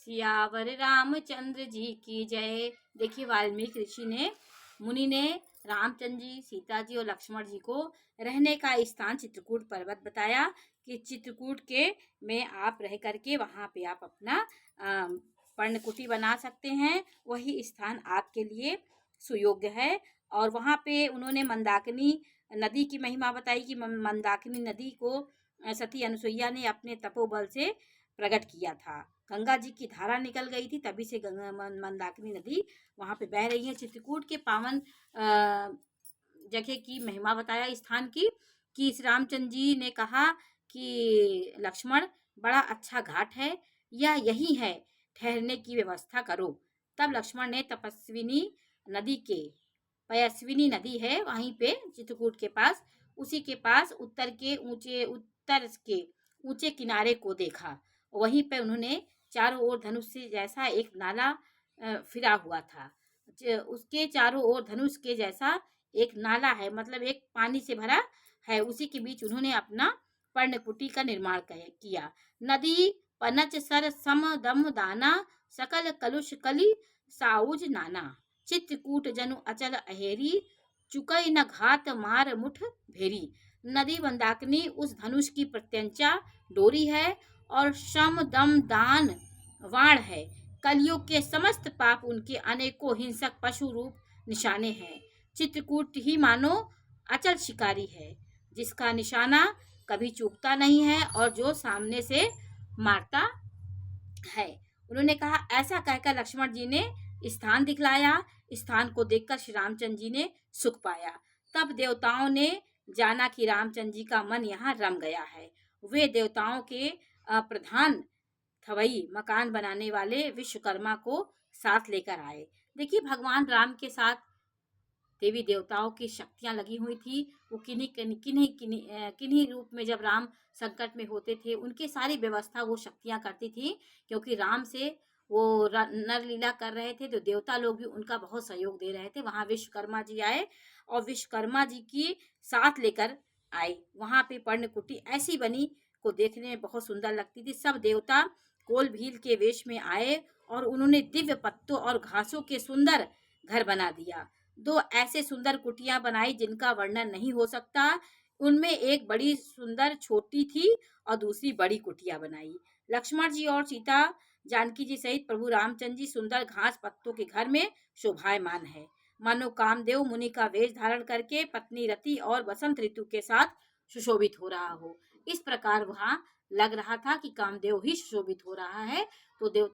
सियावर रामचंद्र जी की जय। देखिए, वाल्मीकि ऋषि ने मुनि ने रामचंद्र जी, सीता जी और लक्ष्मण जी को रहने का स्थान चित्रकूट पर्वत बताया कि चित्रकूट के में आप रह करके वहाँ पे आप अपना पर्णकुटी बना सकते हैं। वही स्थान आपके लिए सुयोग्य है। और वहाँ पे उन्होंने मंदाकिनी नदी की महिमा बताई कि मंदाकिनी नदी को सती अनुसुईया ने अपने तपोबल से प्रकट किया था। गंगा जी की धारा निकल गई थी, तभी से गंगा मंदाकिनी नदी वहाँ पे बह रही है। चित्रकूट के पावन जगह की महिमा बताया स्थान की कि श्री रामचंद्र जी ने कहा कि लक्ष्मण, बड़ा अच्छा घाट है, या यही है, ठहरने की व्यवस्था करो। तब लक्ष्मण ने तपस्विनी नदी के पयस्विनी नदी है वहीं पे चित्रकूट के पास, उसी के पास उत्तर के ऊंचे किनारे को देखा। वहीं पे उन्होंने चारों ओर धनुष से जैसा एक नाला फिरा हुआ था। उसके चारों ओर धनुष के जैसा एक नाला है, मतलब एक पानी से भरा है। उसी के बीच उन्होंने अपना पर्णकुटी का निर्माण किया। नदी पनच सर सम दम दाना, सकल कलुष कली साउज नाना। चित्रकूट जनु अचल अहेरी, चुकई न घात मार मुठ भेरी। नदी मंदाकिनी उस धनुष की प्रत्यंचा डोरी है और शम दम दान वाण है। कलयुग के समस्त पाप उनके अनेकों हिंसक पशु रूप निशाने हैं। चित्रकूट ही मानो अचल शिकारी है, जिसका निशाना कभी चूकता नहीं है और जो सामने से मारता है। उन्होंने कहा, ऐसा कहकर लक्ष्मण जी ने स्थान दिखलाया। स्थान को देखकर श्री रामचंद्र जी ने सुख पाया। तब देवताओं ने जाना कि रामचंद्र जी का मन यहाँ रम गया है। वे देवताओं के प्रधान थवई मकान बनाने वाले विश्वकर्मा को साथ लेकर आए। देखिए, भगवान राम के साथ देवी देवताओं की शक्तियां लगी हुई थी। वो किन्हीं रूप में जब राम संकट में होते थे, उनके सारी व्यवस्था वो शक्तियां करती थी। क्योंकि राम से वो नर लीला कर रहे थे, तो देवता लोग भी उनका बहुत सहयोग दे रहे थे। वहाँ विश्वकर्मा जी आए और विश्वकर्मा जी की साथ लेकर आए। वहाँ पे पर्णकुटी ऐसी बनी को देखने में बहुत सुंदर लगती थी। सब देवता कोल भील के वेश में आए और उन्होंने दिव्य पत्तों और घासों के सुंदर घर बना दिया। दो ऐसे सुंदर कुटियां बनाई जिनका वर्णन नहीं हो सकता। उनमें एक बड़ी सुंदर छोटी थी और दूसरी बड़ी कुटिया बनाई। लक्ष्मण जी और सीता जानकी जी सहित प्रभु रामचंद्र जी सुंदर घास पत्तों के घर में शोभायमान है। मानो कामदेव मुनि का वेश धारण करके पत्नी रति और बसंत ऋतु के साथ सुशोभित हो रहा हो। इस प्रकार वहां लग रहा था कि कामदेव ही सुशोभित हो रहा है। तो देव